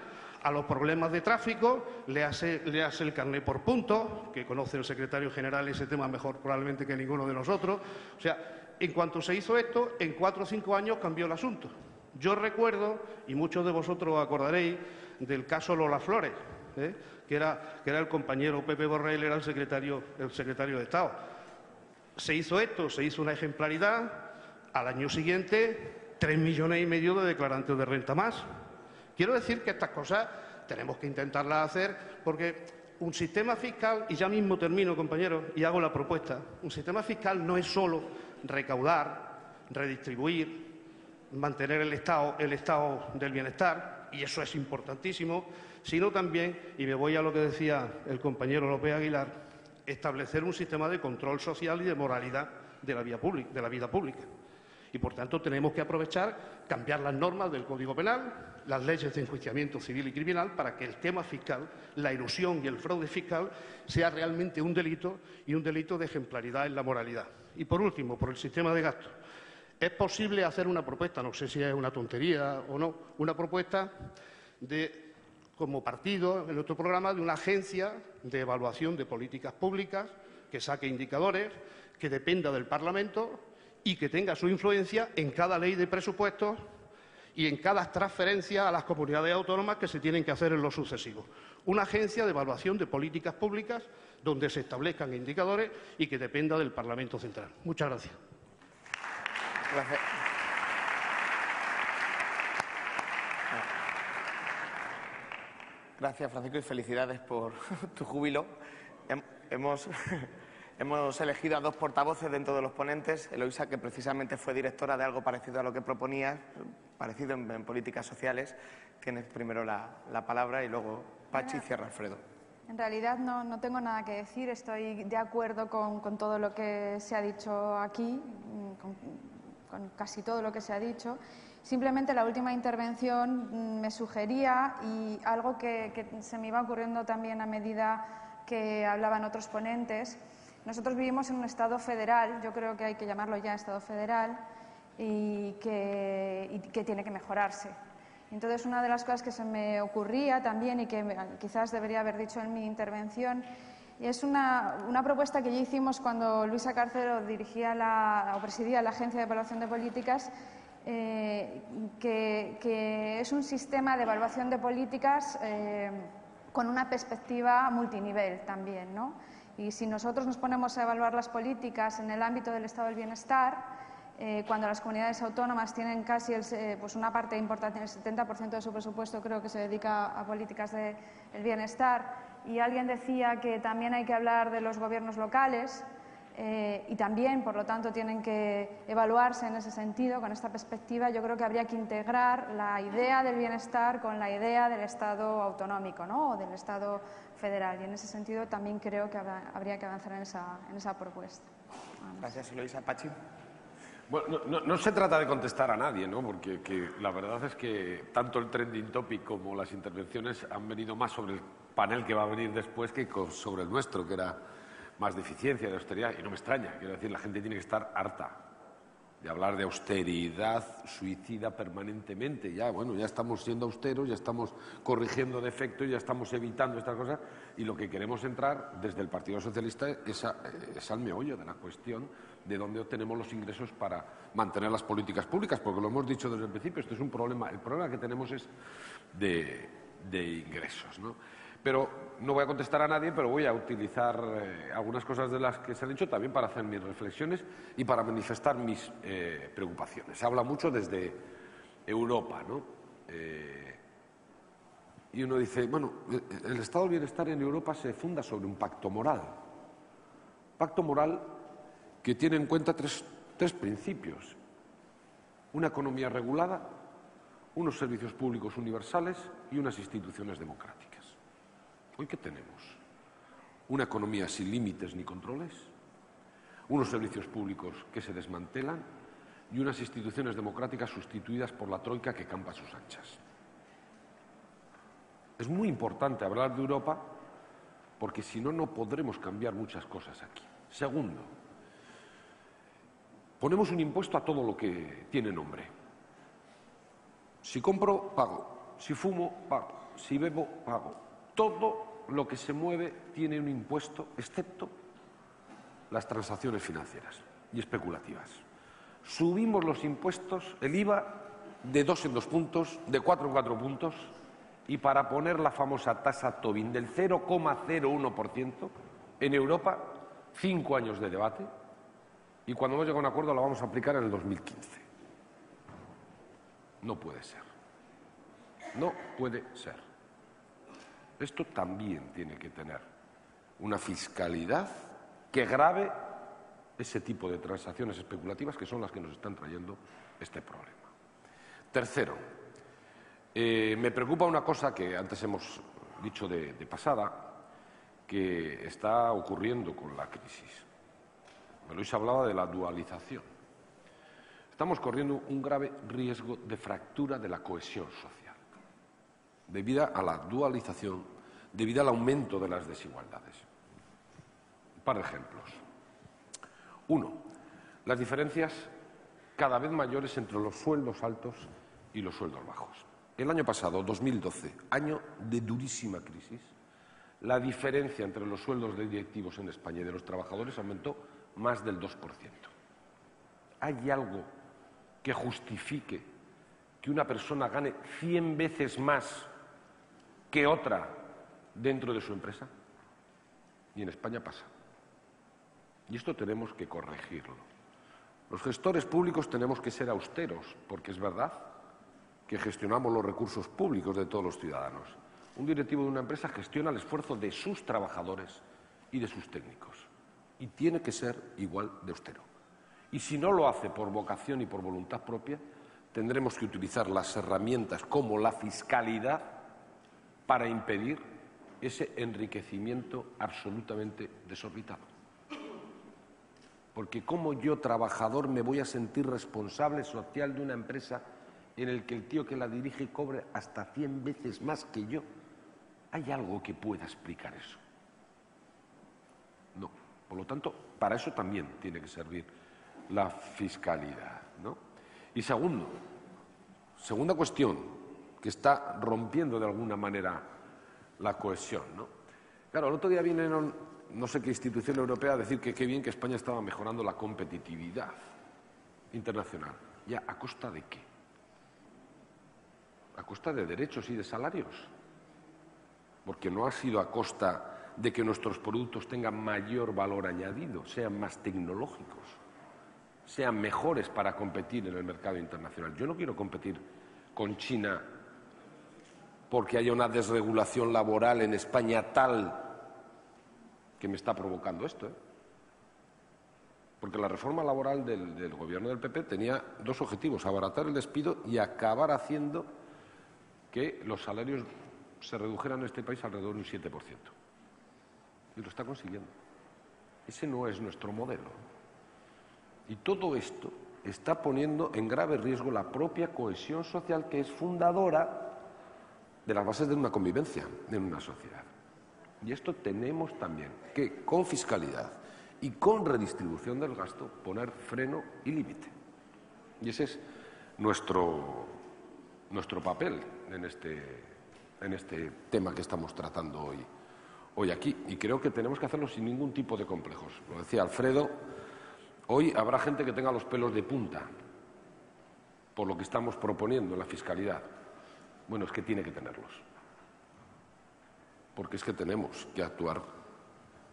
a los problemas de tráfico, le hace el carné por puntos, que conoce el secretario general ese tema mejor probablemente que ninguno de nosotros. O sea, en cuanto se hizo esto, en 4 o 5 años cambió el asunto. Yo recuerdo, y muchos de vosotros os acordaréis, del caso Lola Flores, que era el compañero Pepe Borrell, era el secretario de Estado. Se hizo esto, se hizo una ejemplaridad, al año siguiente 3,5 millones de declarantes de renta más. Quiero decir que estas cosas tenemos que intentarlas hacer porque un sistema fiscal, y ya mismo termino, compañeros, y hago la propuesta, un sistema fiscal no es solo recaudar, redistribuir, mantener el estado del bienestar, y eso es importantísimo, sino también, y me voy a lo que decía el compañero López Aguilar, establecer un sistema de control social y de moralidad de la vida pública. Y, por tanto, tenemos que aprovechar, cambiar las normas del Código Penal, las leyes de enjuiciamiento civil y criminal, para que el tema fiscal, la elusión y el fraude fiscal, sea realmente un delito y un delito de ejemplaridad en la moralidad. Y, por último, por el sistema de gasto. Es posible hacer una propuesta, no sé si es una tontería o no, una propuesta como partido en nuestro programa de una agencia de evaluación de políticas públicas que saque indicadores, que dependa del Parlamento y que tenga su influencia en cada ley de presupuestos y en cada transferencia a las comunidades autónomas que se tienen que hacer en lo sucesivo. Una agencia de evaluación de políticas públicas donde se establezcan indicadores y que dependa del Parlamento Central. Muchas gracias. Gracias. Gracias, Francisco, y felicidades por tu júbilo. Hemos elegido a dos portavoces dentro de los ponentes. Eloisa, que precisamente fue directora de algo parecido a lo que proponías, parecido en políticas sociales. Tienes primero la palabra y luego Pachi y cierra Alfredo. En realidad no tengo nada que decir. Estoy de acuerdo con todo lo que se ha dicho aquí, con casi todo lo que se ha dicho. Simplemente la última intervención me sugería, y algo que se me iba ocurriendo también a medida que hablaban otros ponentes. Nosotros vivimos en un Estado federal, yo creo que hay que llamarlo ya Estado federal, y que tiene que mejorarse. Entonces, una de las cosas que se me ocurría también y que quizás debería haber dicho en mi intervención es una propuesta que ya hicimos cuando Luisa Cárcero dirigía o presidía la Agencia de Evaluación de Políticas, que es un sistema de evaluación de políticas con una perspectiva multinivel también, ¿no? Y si nosotros nos ponemos a evaluar las políticas en el ámbito del estado del bienestar, cuando las comunidades autónomas tienen casi pues una parte importante, el 70% de su presupuesto creo que se dedica a políticas del bienestar, y alguien decía que también hay que hablar de los gobiernos locales, y también, por lo tanto, tienen que evaluarse en ese sentido, con esta perspectiva. Yo creo que habría que integrar la idea del bienestar con la idea del Estado autonómico, ¿no?, o del Estado federal, y en ese sentido también creo que habría que avanzar en esa propuesta. Gracias, Eloisa. Pachi. Bueno, no se trata de contestar a nadie, ¿no?, porque la verdad es que tanto el trending topic como las intervenciones han venido más sobre el panel que va a venir después que sobre el nuestro, que era más de eficiencia, de austeridad, y no me extraña. Quiero decir, la gente tiene que estar harta de hablar de austeridad suicida permanentemente. Ya estamos siendo austeros, ya estamos corrigiendo defectos, ya estamos evitando estas cosas, y lo que queremos entrar desde el Partido Socialista es al meollo de la cuestión de dónde obtenemos los ingresos para mantener las políticas públicas, porque lo hemos dicho desde el principio, esto es un problema. El problema que tenemos es de ingresos, ¿no? Pero no voy a contestar a nadie, pero voy a utilizar algunas cosas de las que se han dicho también para hacer mis reflexiones y para manifestar mis preocupaciones. Se habla mucho desde Europa, ¿no? Y uno dice, bueno, el estado del bienestar en Europa se funda sobre un pacto moral. Pacto moral que tiene en cuenta tres principios: una economía regulada, unos servicios públicos universales y unas instituciones democráticas. ¿Hoy qué tenemos? Una economía sin límites ni controles, unos servicios públicos que se desmantelan y unas instituciones democráticas sustituidas por la troika que campa a sus anchas. Es muy importante hablar de Europa porque si no, no podremos cambiar muchas cosas aquí. Segundo, ponemos un impuesto a todo lo que tiene nombre. Si compro, pago. Si fumo, pago. Si bebo, pago. Todo lo que se mueve tiene un impuesto, excepto las transacciones financieras y especulativas. Subimos los impuestos, el IVA, de 2 en 2 puntos, de 4 en 4 puntos, y para poner la famosa tasa Tobin del 0,01%, en Europa, 5 años de debate, y cuando hemos llegado a un acuerdo la vamos a aplicar en el 2015. No puede ser. No puede ser. Esto también tiene que tener una fiscalidad que grave ese tipo de transacciones especulativas que son las que nos están trayendo este problema. Tercero, me preocupa una cosa que antes hemos dicho de pasada, que está ocurriendo con la crisis. Luis hablaba de la dualización. Estamos corriendo un grave riesgo de fractura de la cohesión social, debido a la dualización, debido al aumento de las desigualdades. Un par de ejemplos. Uno, las diferencias cada vez mayores entre los sueldos altos y los sueldos bajos. El año pasado, 2012, año de durísima crisis, la diferencia entre los sueldos de directivos en España y de los trabajadores aumentó más del 2%. ¿Hay algo que justifique que una persona gane 100 veces más que otra dentro de su empresa? Y en España pasa. Y esto tenemos que corregirlo. Los gestores públicos tenemos que ser austeros, porque es verdad que gestionamos los recursos públicos de todos los ciudadanos. Un directivo de una empresa gestiona el esfuerzo de sus trabajadores y de sus técnicos. Y tiene que ser igual de austero. Y si no lo hace por vocación y por voluntad propia, tendremos que utilizar las herramientas como la fiscalidad para impedir ese enriquecimiento absolutamente desorbitado. Porque ¿cómo yo, trabajador, me voy a sentir responsable social de una empresa en el que el tío que la dirige cobre hasta 100 veces más que yo? ¿Hay algo que pueda explicar eso? No. Por lo tanto, para eso también tiene que servir la fiscalidad, ¿no? Y segunda cuestión que está rompiendo de alguna manera la cohesión, ¿no? Claro, el otro día vinieron no sé qué institución europea a decir que qué bien que España estaba mejorando la competitividad internacional. ¿Ya a costa de qué? A costa de derechos y de salarios. Porque no ha sido a costa de que nuestros productos tengan mayor valor añadido, sean más tecnológicos, sean mejores para competir en el mercado internacional. Yo no quiero competir con China porque haya una desregulación laboral en España tal que me está provocando esto, ¿eh? Porque la reforma laboral del gobierno del PP tenía dos objetivos: abaratar el despido y acabar haciendo que los salarios se redujeran en este país alrededor de un 7%. Y lo está consiguiendo. Ese no es nuestro modelo. Y todo esto está poniendo en grave riesgo la propia cohesión social, que es fundadora de las bases de una convivencia en una sociedad. Y esto tenemos también que, con fiscalidad y con redistribución del gasto, poner freno y límite. Y ese es nuestro papel en este tema que estamos tratando hoy aquí. Y creo que tenemos que hacerlo sin ningún tipo de complejos. Lo decía Alfredo, hoy habrá gente que tenga los pelos de punta por lo que estamos proponiendo en la fiscalidad. Bueno, es que tiene que tenerlos. Porque es que tenemos que actuar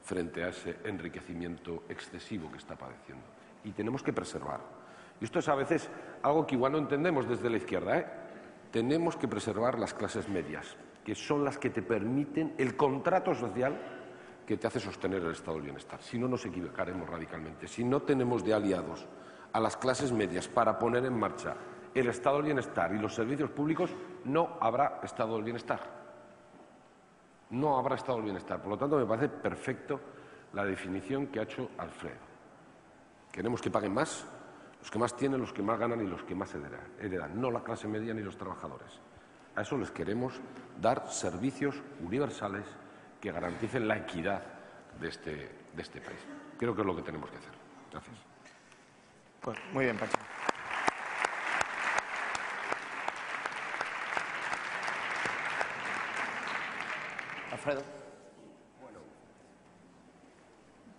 frente a ese enriquecimiento excesivo que está padeciendo. Y tenemos que preservar. Y esto es a veces algo que igual no entendemos desde la izquierda, ¿eh? Tenemos que preservar las clases medias, que son las que te permiten el contrato social que te hace sostener el estado del bienestar. Si no, nos equivocaremos radicalmente. Si no tenemos de aliados a las clases medias para poner en marcha el estado del bienestar y los servicios públicos, no habrá estado del bienestar. No habrá estado del bienestar. Por lo tanto, me parece perfecto la definición que ha hecho Alfredo. Queremos que paguen más los que más tienen, los que más ganan y los que más heredan, no la clase media ni los trabajadores. A eso les queremos dar servicios universales que garanticen la equidad de este país. Creo que es lo que tenemos que hacer. Gracias. Pues muy bien, Pachi. Alfredo. Bueno,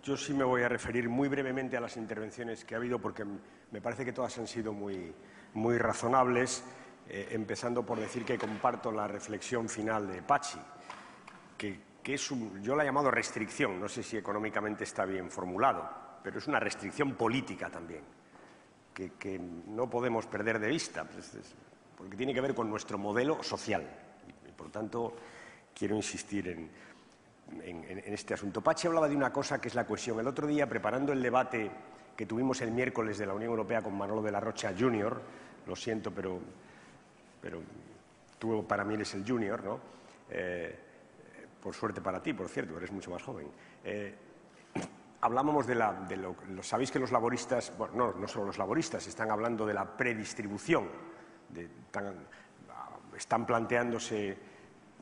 yo sí me voy a referir muy brevemente a las intervenciones que ha habido, porque me parece que todas han sido muy razonables, empezando por decir que comparto la reflexión final de Pachi, que yo la he llamado restricción, no sé si económicamente está bien formulado, pero es una restricción política también, que no podemos perder de vista. porque tiene que ver con nuestro modelo social. Y por tanto, quiero insistir en este asunto. Pachi hablaba de una cosa que es la cohesión. El otro día, preparando el debate que tuvimos el miércoles de la Unión Europea con Manolo de la Rocha Jr., lo siento, pero tú para mí eres el junior, ¿no? Por suerte para ti, por cierto, eres mucho más joven. Hablábamos sabéis que los laboristas, bueno, no solo los laboristas, están hablando de la predistribución, están planteándose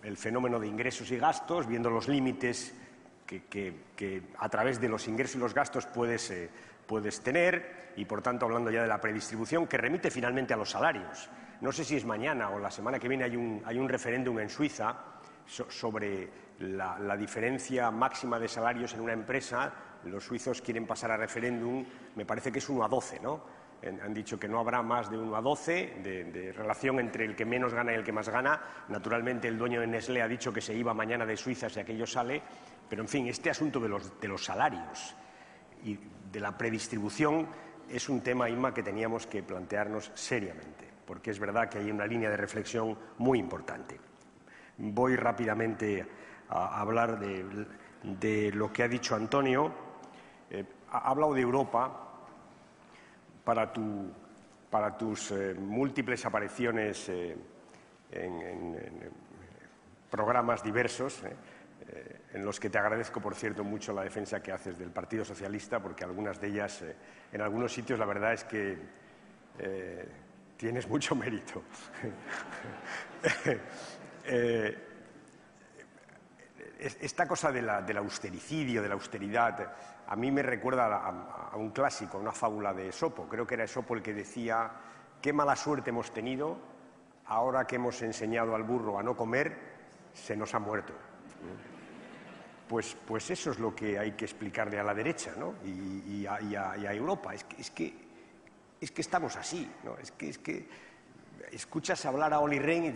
el fenómeno de ingresos y gastos, viendo los límites que a través de los ingresos y los gastos puedes tener, y por tanto hablando ya de la predistribución, que remite finalmente a los salarios. No sé si es mañana o la semana que viene hay un referéndum en Suiza sobre la diferencia máxima de salarios en una empresa. Los suizos quieren pasar a referéndum, me parece que es 1 a 12, ¿no? Han dicho que no habrá más de 1 a 12 de relación entre el que menos gana y el que más gana. Naturalmente, el dueño de Nestlé ha dicho que se iba mañana de Suiza si aquello sale. Pero, en fin, este asunto de los salarios y de la predistribución es un tema, Inma, que teníamos que plantearnos seriamente, porque es verdad que hay una línea de reflexión muy importante. Voy rápidamente a hablar de lo que ha dicho Antonio. Ha hablado de Europa para tus múltiples apariciones en programas diversos, en los que te agradezco, por cierto, mucho la defensa que haces del Partido Socialista, porque algunas de ellas, en algunos sitios, la verdad es que tienes mucho mérito. Esta cosa del austericidio, de la austeridad, a mí me recuerda a un clásico, a una fábula de Esopo. Creo que era Esopo el que decía: qué mala suerte hemos tenido, ahora que hemos enseñado al burro a no comer, se nos ha muerto. Pues eso es lo que hay que explicarle a la derecha, ¿no? y a Europa. Es que estamos así, ¿no? Es que escuchas hablar a Olli Rehn y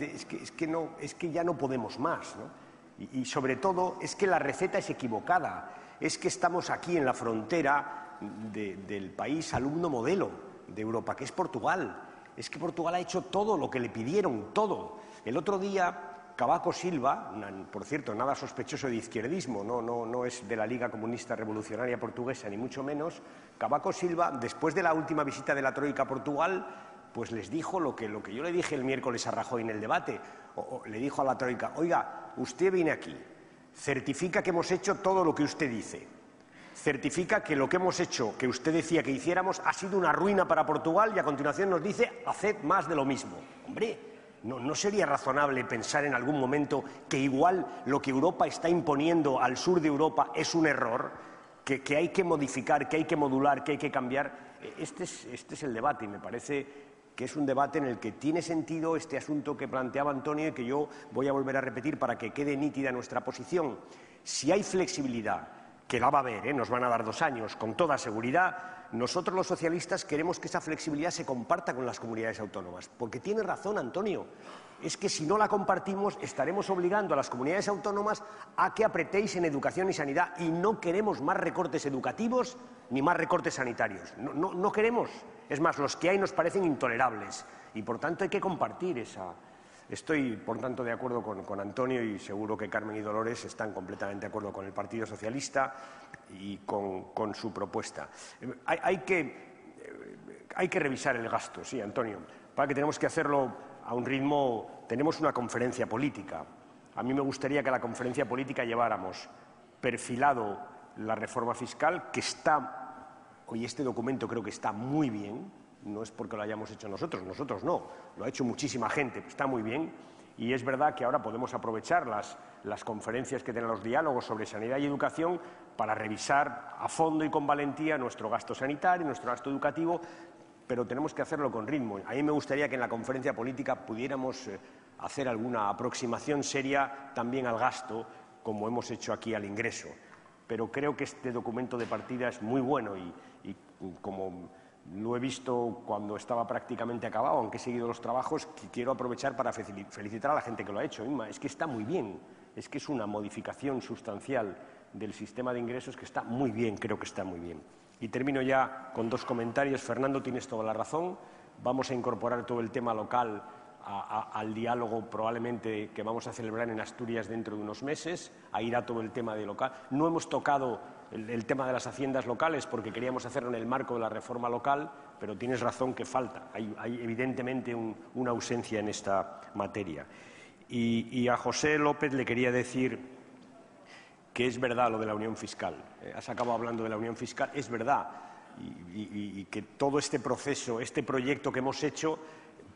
es que ya no podemos más, ¿no? Y sobre todo es que la receta es equivocada, es que estamos aquí en la frontera del país alumno modelo de Europa, que es Portugal. Es que Portugal ha hecho todo lo que le pidieron, todo. El otro día Cavaco Silva, por cierto, nada sospechoso de izquierdismo, no es de la Liga Comunista Revolucionaria Portuguesa, ni mucho menos. Cavaco Silva, después de la última visita de la Troika a Portugal, pues les dijo lo que yo le dije el miércoles a Rajoy en el debate. Le dijo a la Troika: oiga, usted viene aquí, certifica que hemos hecho todo lo que usted dice, certifica que lo que hemos hecho, que usted decía que hiciéramos, ha sido una ruina para Portugal, y a continuación nos dice: haced más de lo mismo. Hombre, ¿no sería razonable pensar en algún momento que igual lo que Europa está imponiendo al sur de Europa es un error, que hay que modificar, que hay que modular, que hay que cambiar? Este es el debate, y me parece que es un debate en el que tiene sentido este asunto que planteaba Antonio y que yo voy a volver a repetir para que quede nítida nuestra posición. Si hay flexibilidad, que la va a haber, nos van a dar 2 años, con toda seguridad, nosotros los socialistas queremos que esa flexibilidad se comparta con las comunidades autónomas. Porque tiene razón Antonio, es que si no la compartimos estaremos obligando a las comunidades autónomas a que apretéis en educación y sanidad, y no queremos más recortes educativos ni más recortes sanitarios. No queremos. Es más, los que hay nos parecen intolerables y por tanto hay que compartir esa. Estoy, por tanto, de acuerdo con Antonio, y seguro que Carmen y Dolores están completamente de acuerdo con el Partido Socialista y con su propuesta. Hay que revisar el gasto, sí, Antonio, para que tenemos que hacerlo a un ritmo. Tenemos una conferencia política. A mí me gustaría que a la conferencia política lleváramos perfilado la reforma fiscal, que está. Hoy este documento creo que está muy bien, no es porque lo hayamos hecho nosotros no, lo ha hecho muchísima gente, está muy bien, y es verdad que ahora podemos aprovechar las conferencias que tienen los diálogos sobre sanidad y educación para revisar a fondo y con valentía nuestro gasto sanitario, nuestro gasto educativo, pero tenemos que hacerlo con ritmo. A mí me gustaría que en la conferencia política pudiéramos hacer alguna aproximación seria también al gasto, como hemos hecho aquí al ingreso. Pero creo que este documento de partida es muy bueno y como lo he visto cuando estaba prácticamente acabado, aunque he seguido los trabajos, quiero aprovechar para felicitar a la gente que lo ha hecho. Inma, es que está muy bien, es que es una modificación sustancial del sistema de ingresos que está muy bien, creo que está muy bien. Y termino ya con 2 comentarios. Fernando, tienes toda la razón, vamos a incorporar todo el tema local al diálogo probablemente que vamos a celebrar en Asturias dentro de unos meses. Ahí irá todo el tema de local. No hemos tocado el tema de las haciendas locales porque queríamos hacerlo en el marco de la reforma local, pero tienes razón que falta. Hay evidentemente una ausencia en esta materia. Y a José López le quería decir que es verdad lo de la unión fiscal. Has acabado hablando de la unión fiscal. Es verdad. Y que todo este proceso, este proyecto que hemos hecho,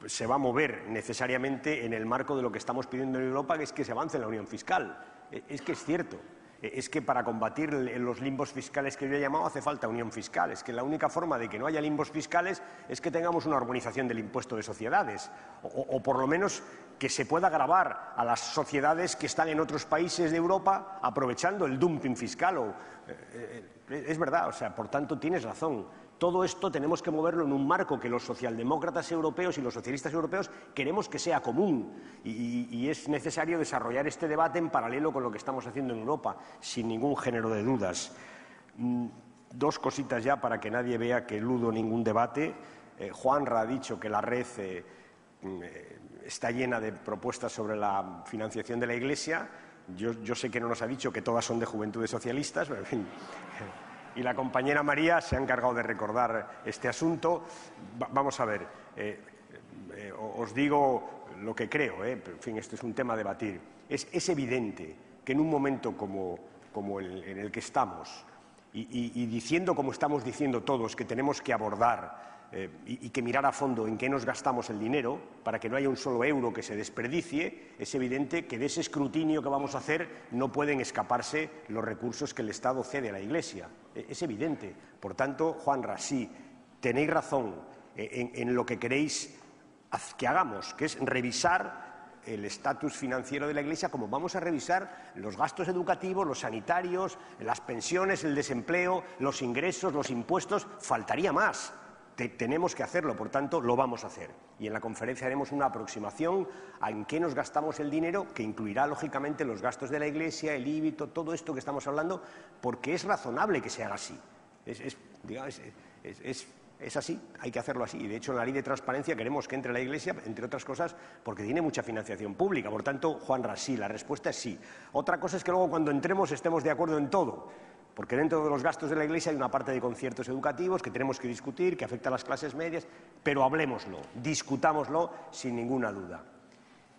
se va a mover necesariamente en el marco de lo que estamos pidiendo en Europa, que es que se avance en la unión fiscal. Es que es cierto. Es que para combatir los limbos fiscales que yo he llamado hace falta unión fiscal. Es que la única forma de que no haya limbos fiscales es que tengamos una armonización del impuesto de sociedades o por lo menos que se pueda gravar a las sociedades que están en otros países de Europa aprovechando el dumping fiscal. Es verdad, o sea, por tanto tienes razón. Todo esto tenemos que moverlo en un marco que los socialdemócratas europeos y los socialistas europeos queremos que sea común y es necesario desarrollar este debate en paralelo con lo que estamos haciendo en Europa, sin ningún género de dudas. Dos cositas ya para que nadie vea que eludo ningún debate. Juanra ha dicho que la red está llena de propuestas sobre la financiación de la Iglesia. Yo sé que no nos ha dicho que todas son de Juventudes Socialistas, pero en fin. Y la compañera María se ha encargado de recordar este asunto. Vamos a ver, os digo lo que creo, pero en fin, esto es un tema a debatir. Es evidente que en un momento como en el que estamos, y diciendo como estamos diciendo todos, que tenemos que abordar y que mirar a fondo en qué nos gastamos el dinero para que no haya un solo euro que se desperdicie, es evidente que de ese escrutinio que vamos a hacer no pueden escaparse los recursos que el Estado cede a la Iglesia. Es evidente. Por tanto, Juanra, sí, tenéis razón en lo que queréis que hagamos, que es revisar el estatus financiero de la Iglesia, como vamos a revisar los gastos educativos, los sanitarios, las pensiones, el desempleo, los ingresos, los impuestos. Faltaría más. Tenemos que hacerlo, por tanto, lo vamos a hacer. Y en la conferencia haremos una aproximación a en qué nos gastamos el dinero, que incluirá, lógicamente, los gastos de la Iglesia, el IBI, todo esto que estamos hablando, porque es razonable que se haga así. Es así, hay que hacerlo así. Y, de hecho, en la ley de transparencia queremos que entre la Iglesia, entre otras cosas, porque tiene mucha financiación pública. Por tanto, Juanra, sí, la respuesta es sí. Otra cosa es que luego, cuando entremos, estemos de acuerdo en todo. Porque dentro de los gastos de la Iglesia hay una parte de conciertos educativos que tenemos que discutir, que afecta a las clases medias, pero hablémoslo, discutámoslo sin ninguna duda.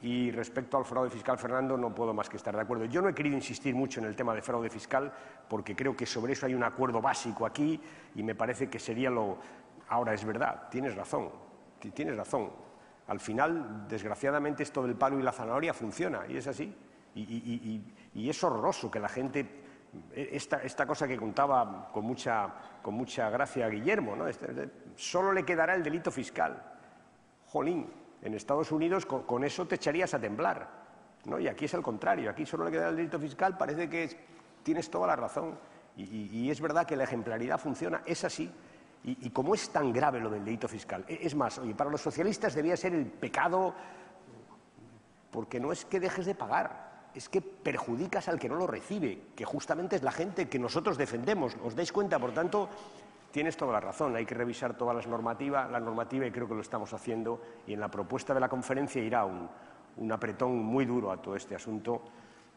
Y respecto al fraude fiscal, Fernando, no puedo más que estar de acuerdo. Yo no he querido insistir mucho en el tema de fraude fiscal porque creo que sobre eso hay un acuerdo básico aquí y me parece que sería lo... Ahora, es verdad, tienes razón. Al final, desgraciadamente, esto del palo y la zanahoria funciona y es así. Y es horroroso que la gente... Esta cosa que contaba con mucha gracia a Guillermo, ¿no? Solo le quedará el delito fiscal. Jolín, en Estados Unidos con eso te echarías a temblar, ¿no? Y aquí es al contrario, aquí solo le quedará el delito fiscal, parece que tienes toda la razón. Y es verdad que la ejemplaridad funciona, es así. Y como es tan grave lo del delito fiscal, es más, oye, para los socialistas debía ser el pecado, porque no es que dejes de pagar, es que perjudicas al que no lo recibe, que justamente es la gente que nosotros defendemos. ¿Os dais cuenta? Por tanto, tienes toda la razón. Hay que revisar toda la normativa y creo que lo estamos haciendo. Y en la propuesta de la conferencia irá un apretón muy duro a todo este asunto,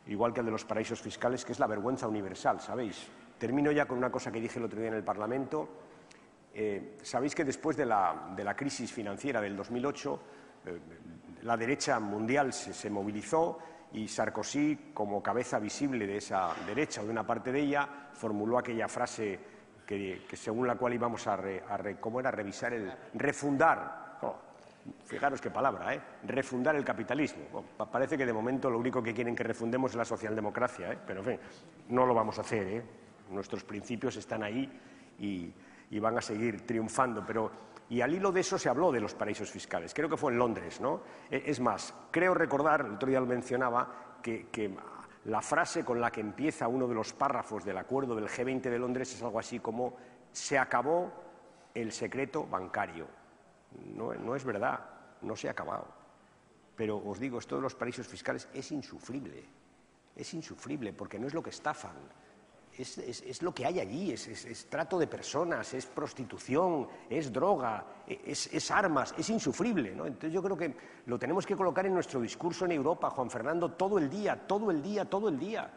igual que el de los paraísos fiscales, que es la vergüenza universal, ¿sabéis? Termino ya con una cosa que dije el otro día en el Parlamento. Sabéis que después de la crisis financiera del 2008, la derecha mundial se movilizó y Sarkozy, como cabeza visible de esa derecha o de una parte de ella, formuló aquella frase que según la cual íbamos ¿cómo era? Refundar. Oh, fijaros qué palabra, refundar el capitalismo. Oh, parece que de momento lo único que quieren que refundemos es la socialdemocracia, pero en fin, no lo vamos a hacer, Nuestros principios están ahí y van a seguir triunfando, y al hilo de eso se habló de los paraísos fiscales. Creo que fue en Londres, ¿no? Es más, creo recordar, el otro día lo mencionaba, que la frase con la que empieza uno de los párrafos del acuerdo del G20 de Londres es algo así como «se acabó el secreto bancario». No es verdad, no se ha acabado. Pero os digo, esto de los paraísos fiscales es insufrible porque no es lo que estafan. es lo que hay allí, es trato de personas, es prostitución, es droga, es armas, es insufrible, ¿no? Entonces yo creo que lo tenemos que colocar en nuestro discurso en Europa, Juan Fernando, todo el día, todo el día, todo el día.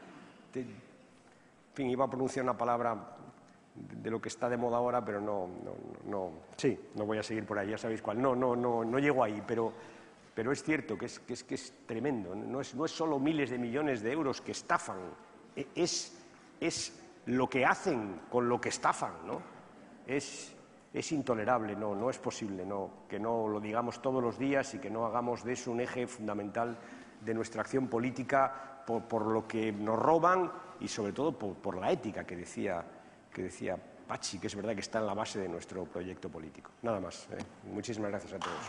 En fin, iba a pronunciar una palabra de lo que está de moda ahora, pero no voy a seguir por ahí, ya sabéis cuál. No llego ahí, pero es cierto que es tremendo. No es solo miles de millones de euros que estafan, es lo que hacen con lo que estafan, ¿no? Es intolerable, no es posible, que no lo digamos todos los días y que no hagamos de eso un eje fundamental de nuestra acción política por lo que nos roban y sobre todo por la ética que decía Pachi, que es verdad que está en la base de nuestro proyecto político. Nada más. Muchísimas gracias a todos.